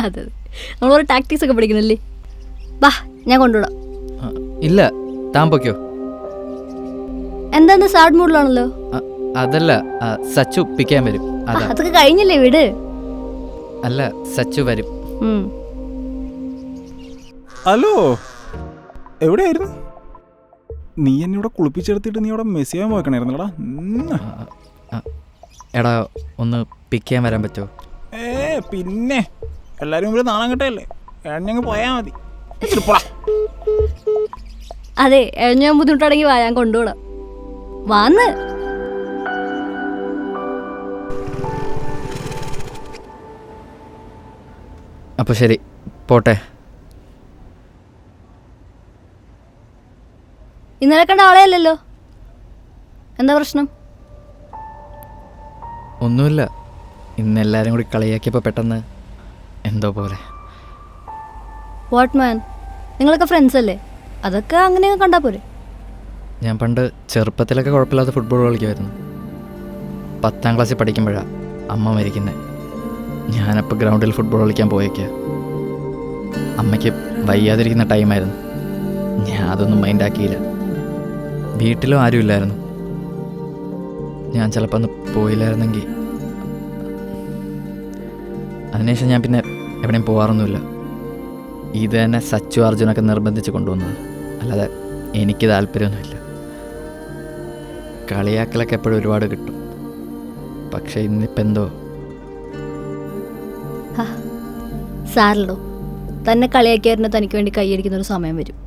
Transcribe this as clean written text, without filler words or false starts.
അതെ നമ്മളൊരു ടാക്ടിക്സ് ഒക്കെ പഠിക്കണല്ലേ. വാ ഞാൻ കൊണ്ടുവിടാം. ഇല്ല, താൻ പൊയ്ക്കോ. എന്താ സാഡ് മൂഡിലാണല്ലോ? അതല്ല, സച്ചു പിക്കാൻ വരും. അതൊക്കെ കഴിഞ്ഞില്ലേ വീട്? അല്ല, സച്ചു വരും. ഹലോ, എവിടെയായിരുന്നു നീ? എന്നെ ഇവിടെ കുളിപ്പിച്ചെടുത്തിട്ട് നീ ഇവിടെ മെസ്സ് ചെയ്യാൻ പോയിക്കണായിരുന്നടാ. എടാ, ഒന്ന് പിക്കാൻ വരാൻ പറ്റുമോ? പിന്നെ എല്ലാരും മുമ്പിൽ നാണം കെട്ടല്ലേ, എണ്ണങ്ങ് പോയാ മതി. അതെ, ഞാൻ ബുദ്ധിമുട്ടാണെങ്കിൽ വാ, ഞാൻ കൊണ്ടുവിടാം. വാന്ന്. അപ്പോൾ ശരി, പോട്ടെ. ഇന്നലെ കണ്ട ആളെയല്ലോ, എന്താ പ്രശ്നം? ഒന്നുമില്ല, ഇന്ന് എല്ലാവരും കൂടി കളിയാക്കിയപ്പോൾ പെട്ടെന്ന് എന്തോ പോലെ. വാട്ട് മാൻ, നിങ്ങളൊക്കെ ഫ്രണ്ട്സ് അല്ലേ? അതൊക്കെ അങ്ങനെയൊക്കെ കണ്ടാൽ പോരെ? ഞാൻ പണ്ട് ചെറുപ്പത്തിലൊക്കെ കുഴപ്പമില്ലാത്ത ഫുട്ബോൾ കളിക്കുമായിരുന്നു. 10ാം ക്ലാസ്സിൽ പഠിക്കുമ്പോഴാണ് അമ്മ മരിക്കുന്നത്. ഞാനപ്പോൾ ഗ്രൗണ്ടിൽ ഫുട്ബോൾ കളിക്കാൻ പോയേക്കുക. അമ്മയ്ക്ക് വയ്യാതിരിക്കുന്ന ടൈമായിരുന്നു. ഞാൻ അതൊന്നും മൈൻഡാക്കിയില്ല. വീട്ടിലും ആരുമില്ലായിരുന്നു. ഞാൻ ചിലപ്പോൾ ഒന്ന് പോയില്ലായിരുന്നെങ്കിൽ. അതിനുശേഷം ഞാൻ പിന്നെ എവിടെയും പോകാറൊന്നുമില്ല. ഇത് തന്നെ സച്ചു അർജുനൊക്കെ നിർബന്ധിച്ച് കൊണ്ടുവന്നത്, അല്ലാതെ എനിക്ക് താല്പര്യമൊന്നുമില്ല. കളിയാക്കലൊക്കെ എപ്പോഴും ഒരുപാട് കിട്ടും. പക്ഷെ ഇന്നിപ്പോൾ എന്തോ. സാരല്ലോ, തന്നെ കളിയാക്കിയായിരുന്നു തനിക്ക് വേണ്ടി കൈയടിക്കുന്നൊരു സമയം വരും.